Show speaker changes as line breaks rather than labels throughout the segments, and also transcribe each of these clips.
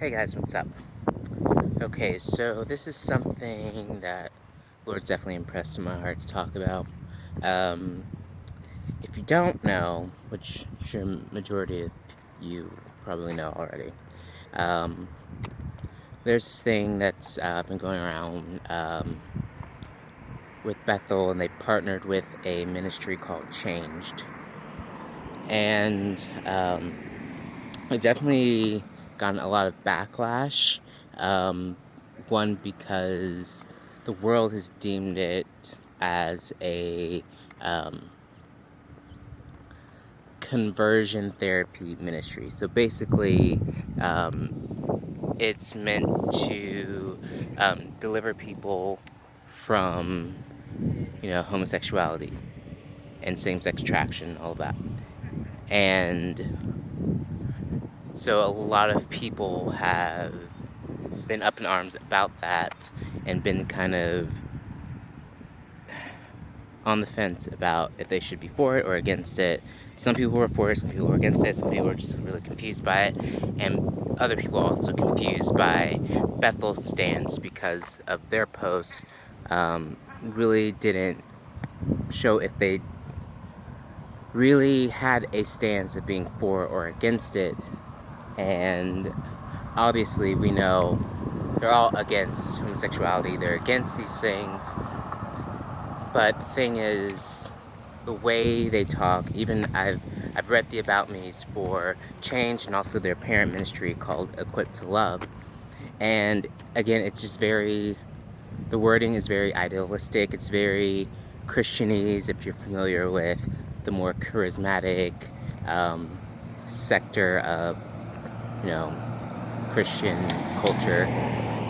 Hey guys, what's up? Okay, so this is something that Lord's definitely impressed in my heart to talk about. Um, if you don't know, which I'm sure majority of you probably know already, um, there's this thing that's been going around with Bethel, and they partnered with a ministry called Changed. And we've definitely gotten a lot of backlash. Um, one, because the world has deemed it as a conversion therapy ministry. So basically, it's meant to deliver people from, homosexuality and same-sex attraction, all of that. And so a lot of people have been up in arms about that and been kind of on the fence about if they should be for it or against it. Some people were for it, some people were against it, some people were just really confused by it, and other people also confused by Bethel's stance because of their posts really didn't show if they really had a stance of being for or against it. And obviously we know they're all against homosexuality, they're against these things, but the thing is, the way they talk, even I've read the about me's for Change and also their parent ministry called Equipped to Love, and again, it's just the wording is very idealistic, it's very Christianese, if you're familiar with the more charismatic sector of, Christian culture.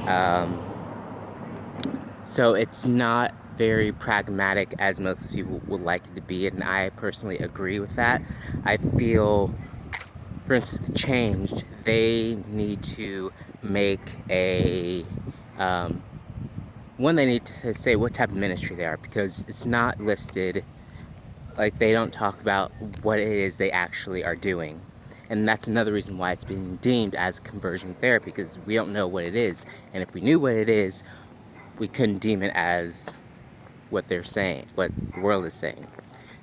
Um, so it's not very pragmatic as most people would like it to be, and I personally agree with that. I feel, for instance, Changed, they need to make they need to say what type of ministry they are, because it's not listed, like they don't talk about what it is they actually are doing. And that's another reason why it's being deemed as conversion therapy, because we don't know what it is. And if we knew what it is, we couldn't deem it as what they're saying, what the world is saying.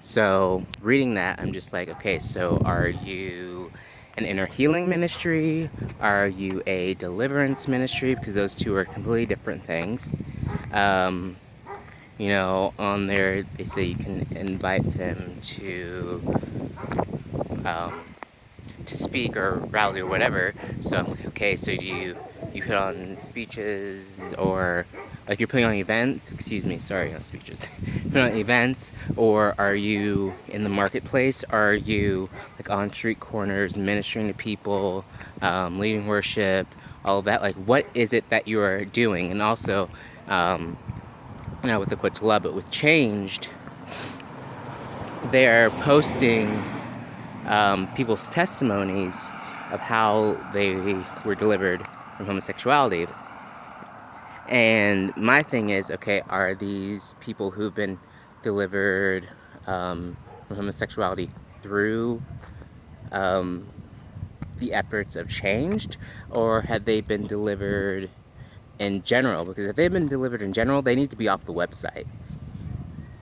So reading that, I'm just like, okay, so are you an inner healing ministry? Are you a deliverance ministry? Because those two are completely different things. On there, they say you can invite them to speak or rally or whatever. So okay, so do you put on speeches, or like you're putting on events? Excuse me, sorry, not speeches. Put on events, or are you in the marketplace? Are you like on street corners ministering to people, leading worship, all of that? Like, what is it that you are doing? And also, with the Quit to Love, but with Changed, they're posting people's testimonies of how they were delivered from homosexuality. And my thing is, okay, are these people who've been delivered from homosexuality through the efforts of Changed, or have they been delivered in general? Because if they've been delivered in general, they need to be off the website.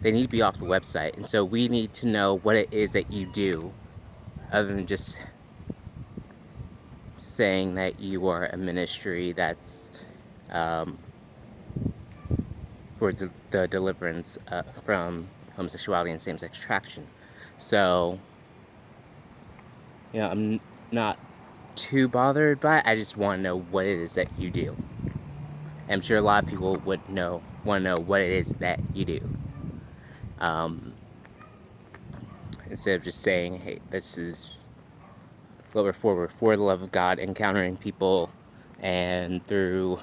They need to be off the website. And so we need to know what it is that you do, other than just saying that you are a ministry that's for the deliverance from homosexuality and same-sex attraction. So, I'm not too bothered by it. I just want to know what it is that you do. I'm sure a lot of people want to know what it is that you do. Instead of just saying, hey, this is what we're for. We're for the love of God, encountering people, and through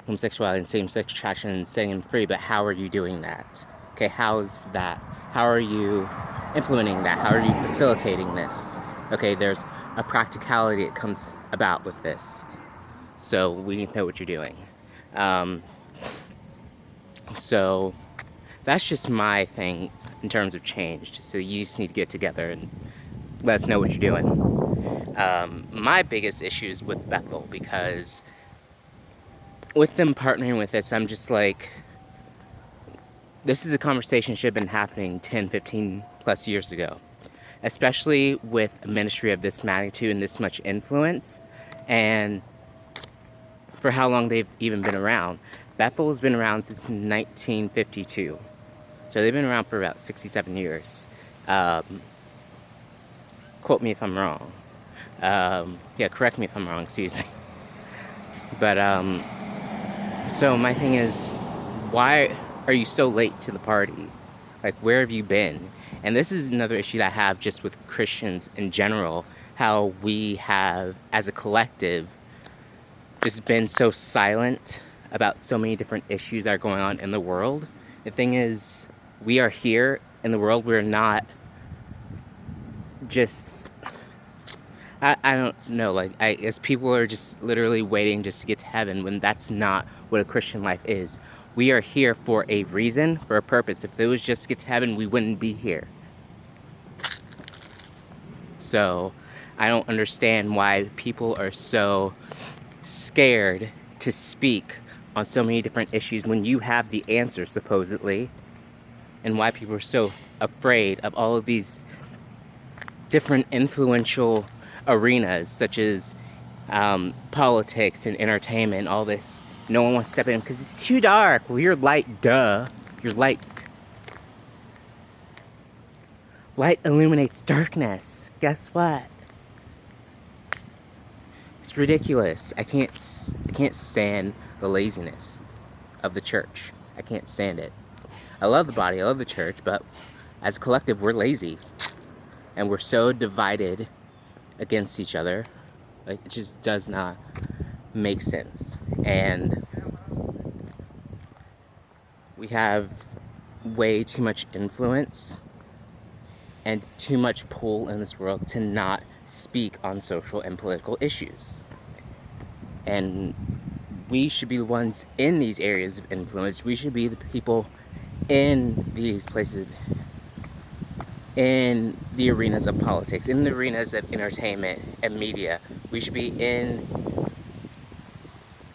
homosexuality and same-sex attraction, and setting them free. But how are you doing that? Okay, how's that? How are you implementing that? How are you facilitating this? Okay, there's a practicality that comes about with this. So we need to know what you're doing. So that's just my thing in terms of change. So you just need to get together and let us know what you're doing. My biggest issues with Bethel, because with them partnering with us, I'm just like, this is a conversation that should have been happening 10, 15 plus years ago, especially with a ministry of this magnitude and this much influence, and for how long they've even been around. Bethel has been around since 1952, so they've been around for about 67 years. Quote me if I'm wrong. Yeah, correct me if I'm wrong, excuse me. But, so my thing is, why are you so late to the party? Like, where have you been? And this is another issue that I have just with Christians in general, how we have, as a collective, just been so silent about so many different issues that are going on in the world. The thing is, we are here in the world. We're not just, I don't know, like, I guess people are just literally waiting just to get to heaven, when that's not what a Christian life is. We are here for a reason, for a purpose. If it was just to get to heaven, we wouldn't be here. So I don't understand why people are so scared to speak on so many different issues when you have the answer, supposedly, and why people are so afraid of all of these different influential arenas, such as politics and entertainment, all this. No one wants to step in because it's too dark. Well, you're light, duh. You're light. Light illuminates darkness. Guess what? It's ridiculous. I can't stand the laziness of the church. I can't stand it. I love the body, I love the church, but as a collective, we're lazy. And we're so divided against each other. Like, it just does not make sense. And we have way too much influence and too much pull in this world to not speak on social and political issues. And we should be the ones in these areas of influence. We should be the people in these places, in the arenas of politics, in the arenas of entertainment and media. We should be in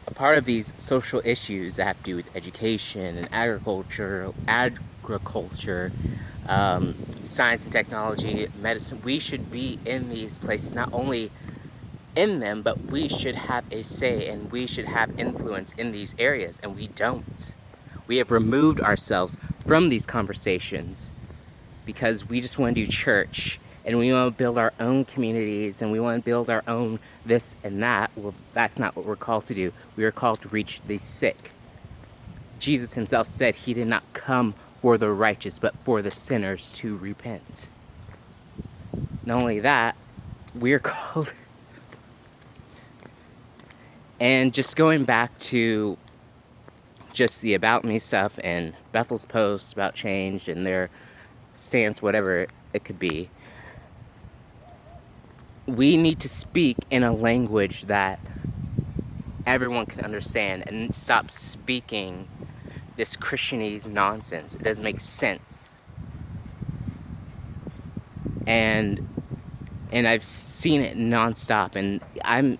a part of these social issues that have to do with education and agriculture, science and technology, medicine. We should be in these places, not only in them, but we should have a say and we should have influence in these areas, and we don't. We have removed ourselves from these conversations because we just want to do church and we want to build our own communities and we want to build our own this and that. Well, that's not what we're called to do. We are called to reach the sick. Jesus himself said he did not come for the righteous, but for the sinners to repent. Not only that, we're called... And just going back to just the About Me stuff and Bethel's posts about change and their stance, whatever it could be, we need to speak in a language that everyone can understand and stop speaking this Christianese nonsense. It doesn't make sense. And I've seen it nonstop, and I'm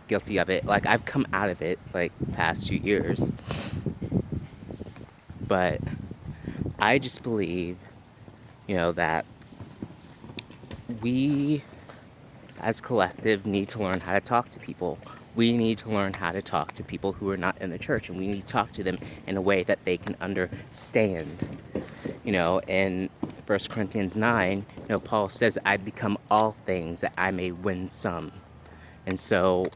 guilty of it. Like, I've come out of it like past 2 years, but I just believe, that we as collective need to learn how to talk to people. We need to learn how to talk to people who are not in the church, and we need to talk to them in a way that they can understand. In 1 Corinthians 9, Paul says, I become all things that I may win some. And so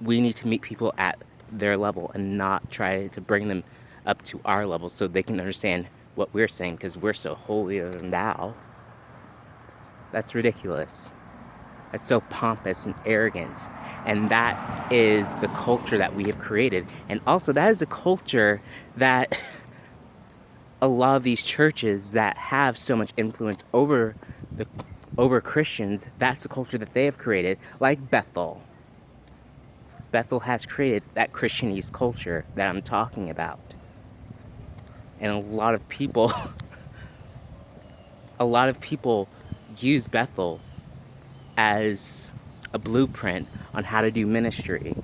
we need to meet people at their level and not try to bring them up to our level so they can understand what we're saying, because we're so holier than thou. That's ridiculous. That's so pompous and arrogant. And that is the culture that we have created. And also, that is the culture that a lot of these churches that have so much influence over Christians, that's the culture that they have created, like Bethel. Bethel has created that Christianese culture that I'm talking about. And a lot of people use Bethel as a blueprint on how to do ministry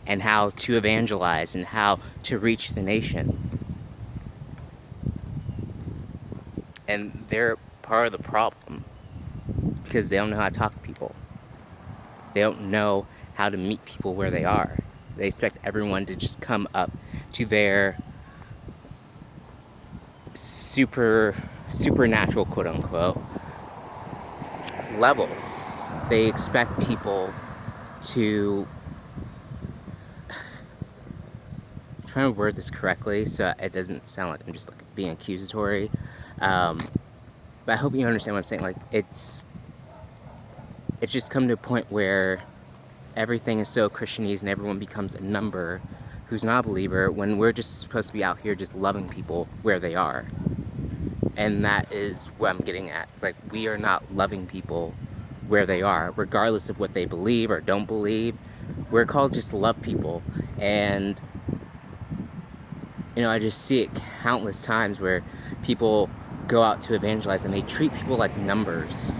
and how to evangelize and how to reach the nations. And they're part of the problem because they don't know how to talk to people. They don't know how to meet people where they are. They expect everyone to just come up to their supernatural, quote unquote, level. They expect people to, I'm trying to word this correctly so it doesn't sound like I'm just like being accusatory, but I hope you understand what I'm saying. Like, it's just come to a point where everything is so Christianese and everyone becomes a number who's not a believer, when we're just supposed to be out here just loving people where they are. And that is what I'm getting at. Like, we are not loving people where they are, regardless of what they believe or don't believe. We're called just to love people. And, you know, I just see it countless times where people go out to evangelize and they treat people like numbers.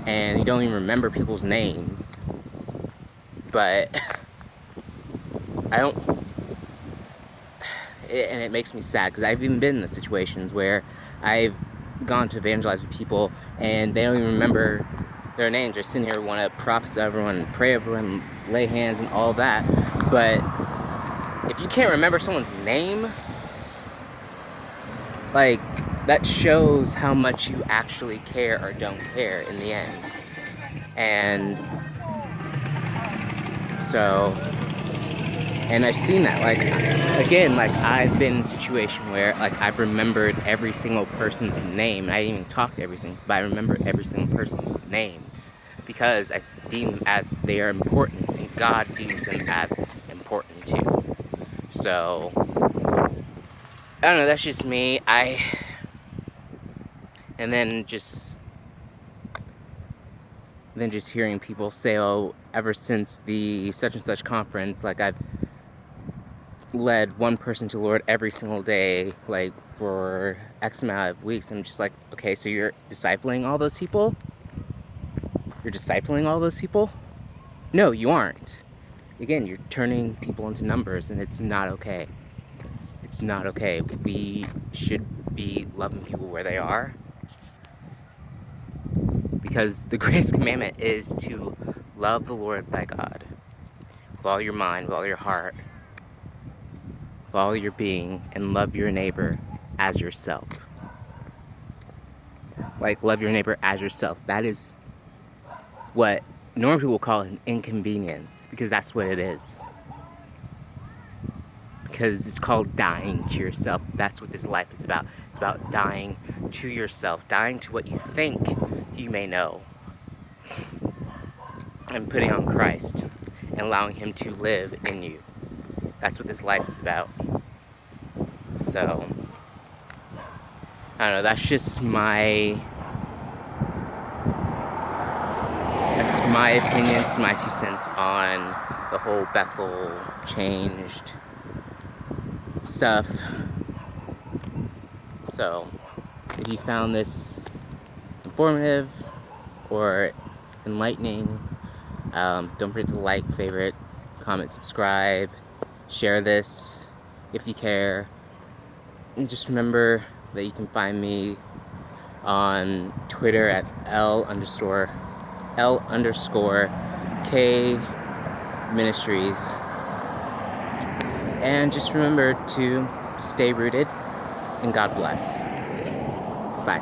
And you don't even remember people's names. But I don't, and it makes me sad because I've even been in the situations where I've gone to evangelize with people and they don't even remember their names. They're sitting here want to prophesy everyone and pray everyone, lay hands and all that. But if you can't remember someone's name, like, that shows how much you actually care or don't care in the end. And so, and I've seen that, like, again, like, I've been in a situation where, like, I've remembered every single person's name. I didn't even talk to every single, but I remember every single person's name because I deem them as they are important, and God deems them as important too. So, I don't know, that's just me. And then just hearing people say, oh, ever since the such and such conference, like, I've led one person to the Lord every single day, like, for X amount of weeks. I'm just like, okay, so you're discipling all those people? You're discipling all those people? No, you aren't. Again, you're turning people into numbers, and it's not okay. It's not okay. We should be loving people where they are, because the greatest commandment is to love the Lord thy God with all your mind, with all your heart, with all your being, and love your neighbor as yourself. Like, love your neighbor as yourself. That is what normal people call an inconvenience, because that's what it is. Because it's called dying to yourself. That's what this life is about. It's about dying to yourself, dying to what you think you may know, and putting on Christ and allowing Him to live in you. That's what this life is about. So, I don't know, that's just my opinions, my 2 cents on the whole Bethel changed stuff. So, if you found this informative or enlightening, don't forget to like, favorite, comment, subscribe, share this if you care. And just remember that you can find me on Twitter at L_K Ministries. And just remember to stay rooted, and God bless. Bye.